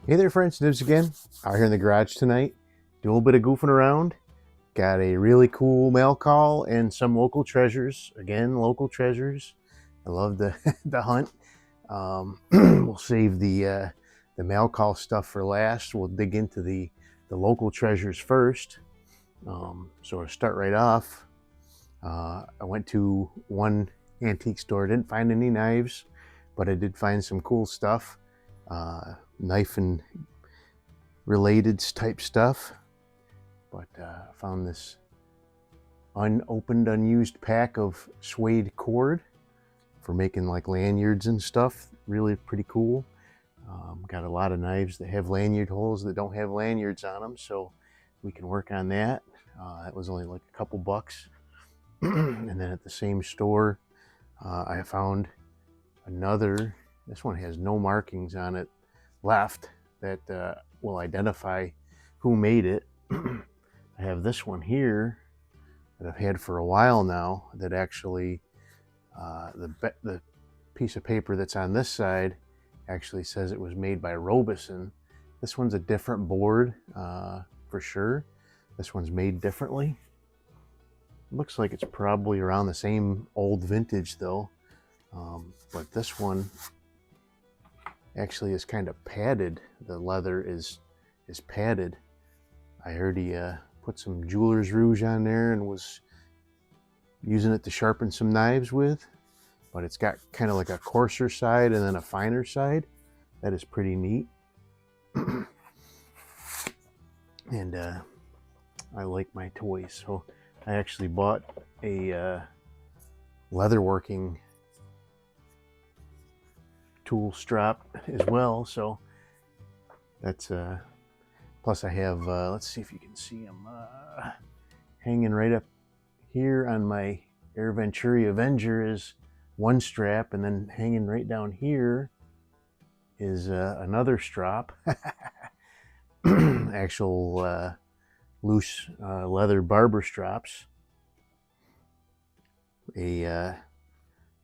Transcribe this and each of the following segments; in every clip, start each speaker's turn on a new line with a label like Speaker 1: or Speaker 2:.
Speaker 1: Hey there friends, Nibs again. Out here in the garage tonight, do a little bit of goofing around. Got a really cool mail call and some local treasures. Again, local treasures. I love the, the hunt. We'll save the mail call stuff for last. We'll dig into the local treasures first. So to start right off, I went to one antique store, didn't find any knives, but I did find some cool stuff. Knife and related type stuff, but I found this unopened, unused pack of suede cord for making like lanyards and stuff. Really pretty cool. Got a lot of knives that have lanyard holes that don't have lanyards on them, so we can work on that. That was only like a couple bucks. And then at the same store, I found another. This one has no markings on it left that will identify who made it. I have this one here that I've had for a while now that actually the piece of paper that's on this side actually says it was made by Robeson. This one's a different board for sure. This one's made differently. Looks like it's probably around the same old vintage though, but this one actually is kind of padded. The leather is padded. I heard he put some jeweler's rouge on there and was using it to sharpen some knives with, but it's got kind of like a coarser side and then a finer side. That is pretty neat. And I like my toys, so I actually bought a leatherworking tool strap as well, so that's plus I have let's see if you can see them hanging right up here on my Air Venturi Avenger is one strap, and then hanging right down here is another strap. Actual loose leather barber straps. Got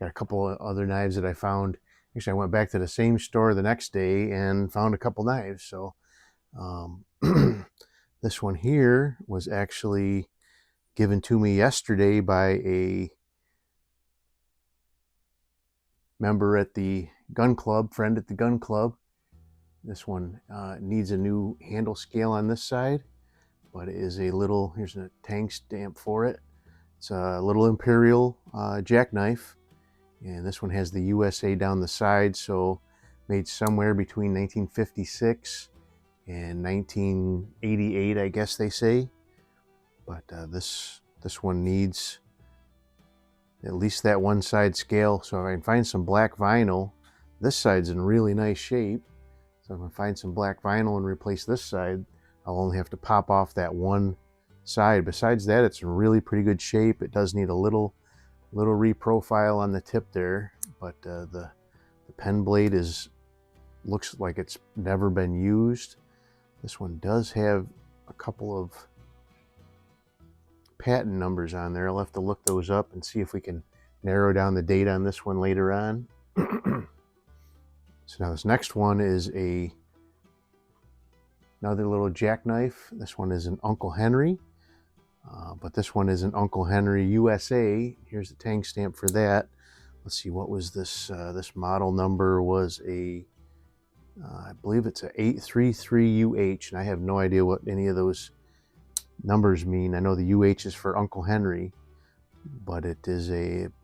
Speaker 1: a couple of other knives that I found. Actually, I went back to the same store the next day and found a couple knives. So this one here was actually given to me yesterday by a member at the gun club, friend at the gun club. This one needs a new handle scale on this side, but it is a little, here's a tang stamp for it. It's a little Imperial jackknife. And this one has the USA down the side, so made somewhere between 1956 and 1988, I guess they say. But this one needs at least that one side scale. So if I can find some black vinyl, this side's in really nice shape. So if I find some black vinyl and replace this side, I'll only have to pop off that one side. Besides that, it's in really pretty good shape. It does need a little reprofile on the tip there, but the pen blade looks like it's never been used. This one does have a couple of patent numbers on there. I'll have to look those up and see if we can narrow down the date on this one later on. So now this next one is another little jackknife. This one is an Uncle Henry. But this one is an Uncle Henry USA. Here's the tang stamp for that. Let's see, what was this? This model number was I believe it's a 833UH, and I have no idea what any of those numbers mean. I know the UH is for Uncle Henry, but it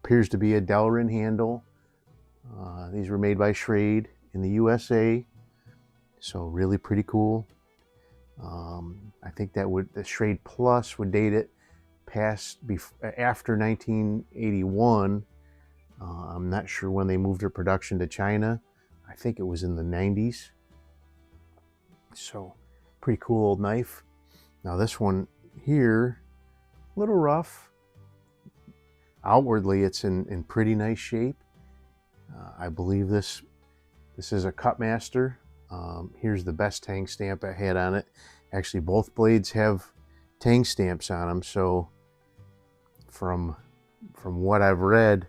Speaker 1: appears to be a Delrin handle. These were made by Schrade in the USA, so really pretty cool. I think that the Schrade Plus would date it after 1981. I'm not sure when they moved their production to China. I think it was in the 90s. So pretty cool old knife. Now this one here, a little rough. Outwardly, it's in pretty nice shape. I believe this is a Kutmaster. Here's the best tang stamp I had on it. Actually, both blades have tang stamps on them, so from what I've read,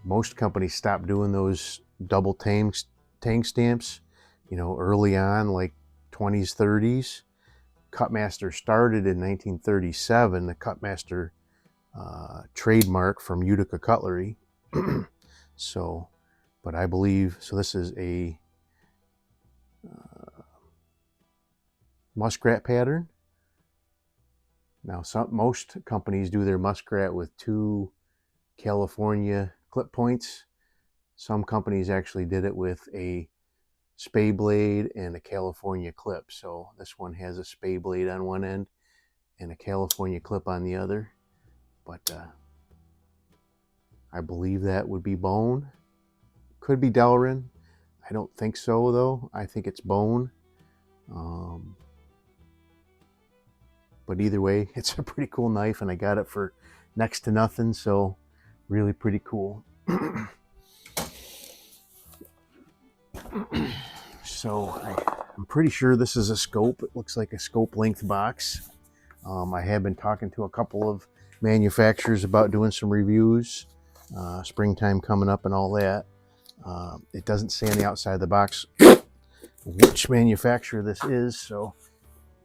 Speaker 1: most companies stopped doing those double tang stamps you know, early on, like 20s, 30s. Kutmaster started in 1937, the Kutmaster trademark from Utica Cutlery. So, but I believe, so this is a muskrat pattern. Now, most companies do their muskrat with 2 California clip points. Some companies actually did it with a spay blade and a California clip. So this one has a spay blade on one end and a California clip on the other. But I believe that would be bone. Could be Delrin. I don't think so, though. I think it's bone. But either way, it's a pretty cool knife, and I got it for next to nothing, so really pretty cool. So I'm pretty sure this is a scope. It looks like a scope length box. I have been talking to a couple of manufacturers about doing some reviews. Springtime coming up and all that. It doesn't say on the outside of the box which manufacturer this is, so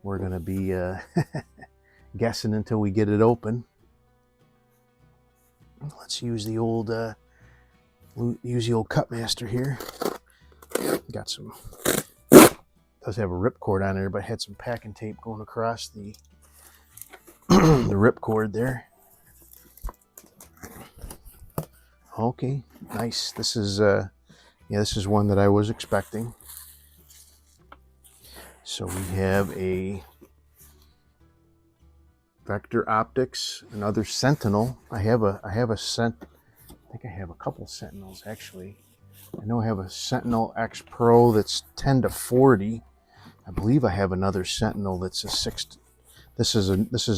Speaker 1: we're going to be guessing until we get it open. Let's use the old Kutmaster here. Got some, does have a ripcord on there, but had some packing tape going across the the ripcord there. Okay, nice. This is yeah, this is one that I was expecting. So we have a Vector Optics, another Sentinel. I think I have a couple Sentinels actually. I know I have a Sentinel X Pro that's 10-40. I believe I have another Sentinel that's a 6. This is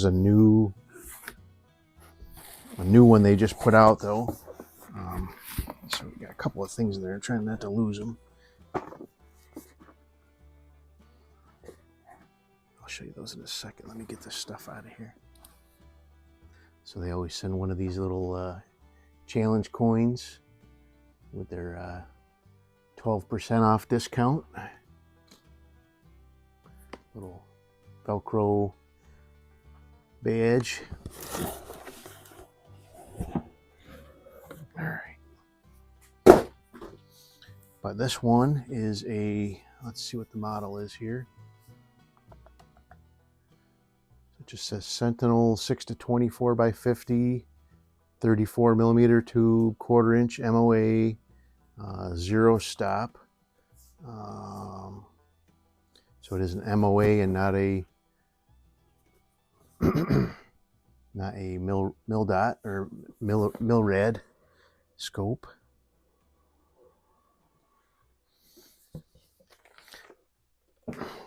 Speaker 1: a new one they just put out though. So we got a couple of things there. I'm trying not to lose them. I'll show you those in a second. Let me get this stuff out of here. So they always send one of these little challenge coins with their 12% off discount. Little Velcro badge. All right. But this one is a, let's see what the model is here. It just says Sentinel 6-24 by 50, 34 millimeter tube, 1/4 inch MOA, 0 stop. So it is an MOA and not a not a mil dot or mil rad scope.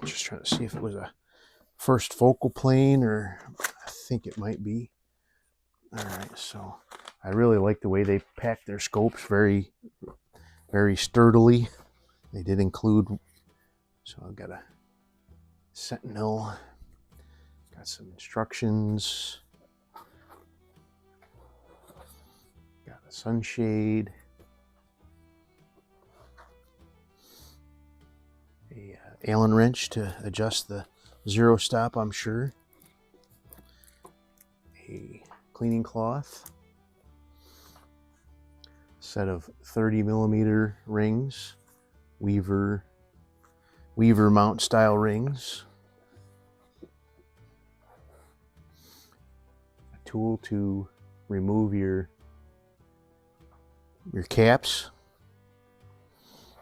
Speaker 1: Just trying to see if it was a first focal plane, or I think it might be. All right, so I really like the way they pack their scopes, very sturdily. They did include, so I've got a Sentinel, got some instructions, got a sunshade, a Allen wrench to adjust the 0 stop, I'm sure, a cleaning cloth, set of 30 millimeter rings, Weaver mount style rings, a tool to remove your caps.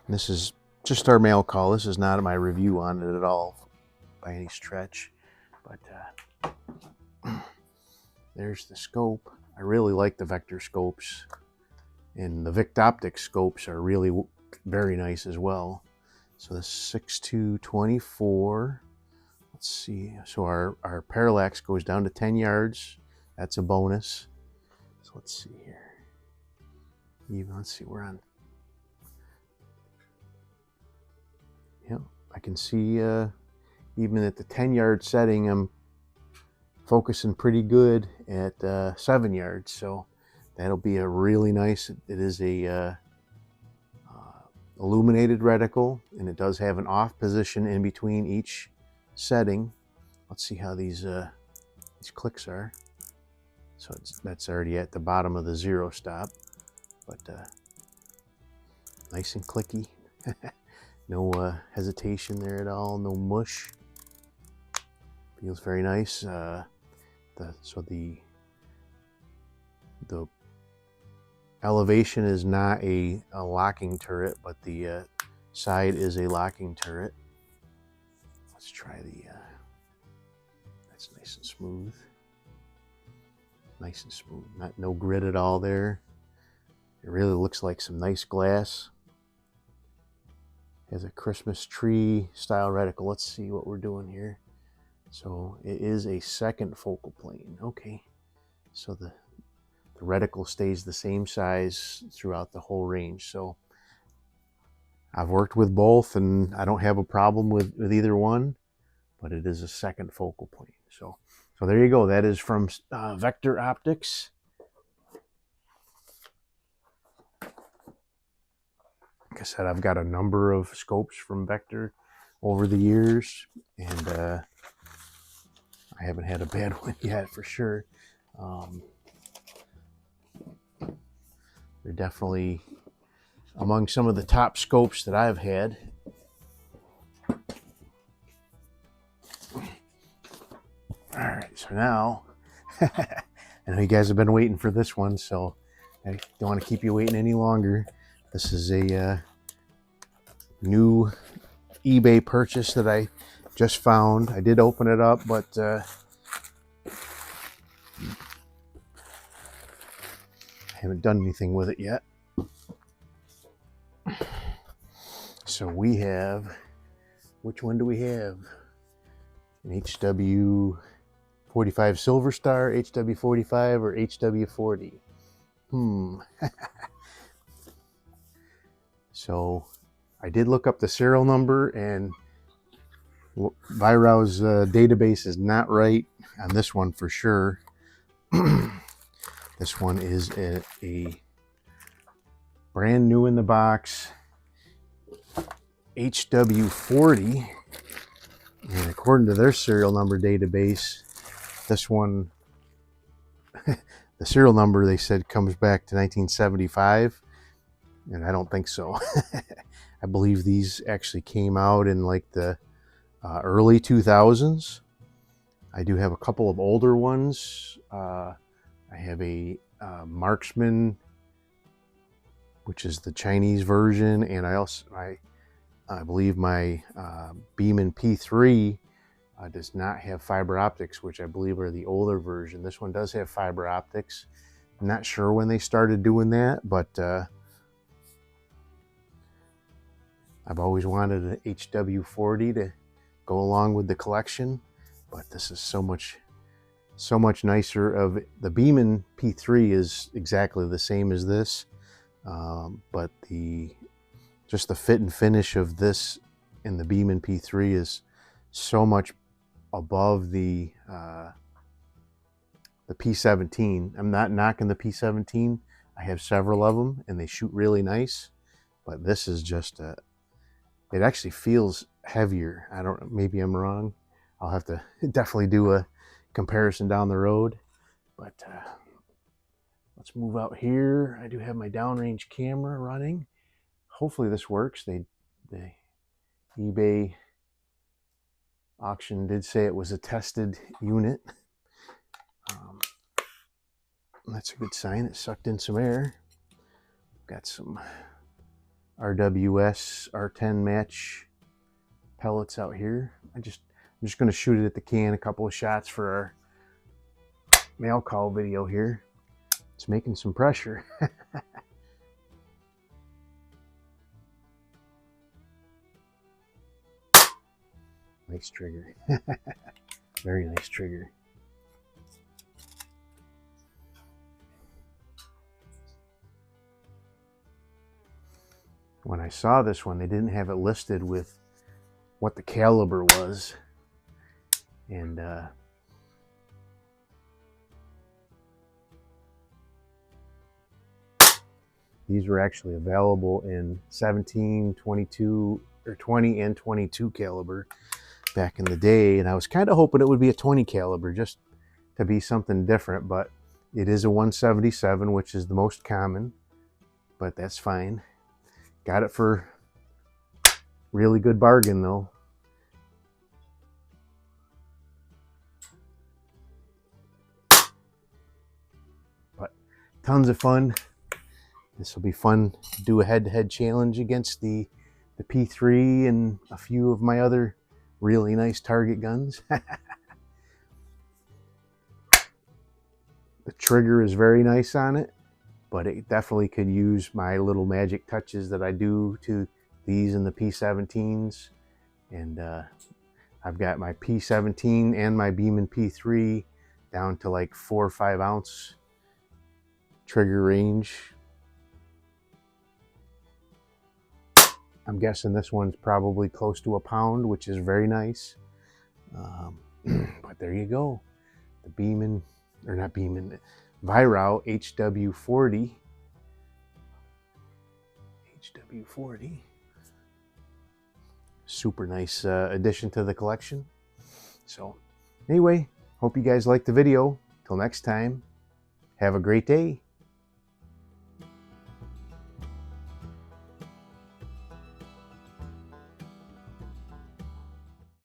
Speaker 1: And this is just our mail call. This is not my review on it at all by any stretch, but there's the scope. I really like the Vector scopes, and the Vic Optics scopes are really very nice as well. So the 6-24, let's see, so our parallax goes down to 10 yards. That's a bonus. So let's see here. Let's see, we're on. Yeah, I can see even at the 10-yard setting, I'm focusing pretty good at 7 yards. So that'll be a really nice, it is a illuminated reticle, and it does have an off position in between each setting. Let's see how these clicks are. So that's already at the bottom of the 0 stop, but nice and clicky. No hesitation there at all, no mush. Feels very nice. So the elevation is not a locking turret, but the side is a locking turret. Let's try the, that's nice and smooth. Nice and smooth, no grit at all there. It really looks like some nice glass. Has a Christmas tree style reticle. Let's see what we're doing here. So it is a second focal plane. Okay, so the reticle stays the same size throughout the whole range. So I've worked with both and I don't have a problem with either one, but it is a second focal plane. So there you go. That is from Vector Optics. Like I said, I've got a number of scopes from Vector over the years, and I haven't had a bad one yet for sure. They're definitely among some of the top scopes that I've had. All right, so now, I know you guys have been waiting for this one, so I don't want to keep you waiting any longer. This is a new eBay purchase that I just found. I did open it up, but I haven't done anything with it yet. So we have, which one do we have? An HW45 Silver Star, HW45, or HW40? So I did look up the serial number, and Weihrauch's database is not right on this one for sure. This one is a brand new in the box HW40, and according to their serial number database, this one, the serial number they said comes back to 1975, and I don't think so. I believe these actually came out in like the early 2000s. I do have a couple of older ones. I have a Marksman, which is the Chinese version, and I believe my Beeman P3 does not have fiber optics, which I believe are the older version. This one does have fiber optics. I'm not sure when they started doing that, but I've always wanted an HW40 to go along with the collection, but this is so much nicer. The Beeman P3 is exactly the same as this, but just the fit and finish of this in the Beeman P3 is so much above the P17. I'm not knocking the P17. I have several of them and they shoot really nice, but this is just it actually feels heavier. I don't, maybe I'm wrong. I'll have to definitely do a comparison down the road, but let's move out here. I do have my downrange camera running. Hopefully this works. The eBay auction did say it was a tested unit. That's a good sign. It sucked in some air. Got some RWS R10 match pellets out here. I'm just going to shoot it at the can, a couple of shots for our mail call video here. It's making some pressure. Nice trigger. Very nice trigger. When I saw this one, they didn't have it listed with what the caliber was, and These were actually available in 17, 22, or 20 and 22 caliber back in the day, and I was kind of hoping it would be a 20 caliber just to be something different, but it is a 177, which is the most common, but that's fine. Got it for really good bargain though. But tons of fun. This will be fun to do a head-to-head challenge against the P3 and a few of my other really nice target guns. The trigger is very nice on it, but it definitely could use my little magic touches that I do to these and the P17s. And I've got my P17 and my Beeman P3 down to like 4 or 5 ounce trigger range. I'm guessing this one's probably close to a pound, which is very nice. But there you go. The Beeman, or not Beeman, Weihrauch HW40. HW40. Super nice addition to the collection. So anyway, hope you guys liked the video. Till next time, have a great day.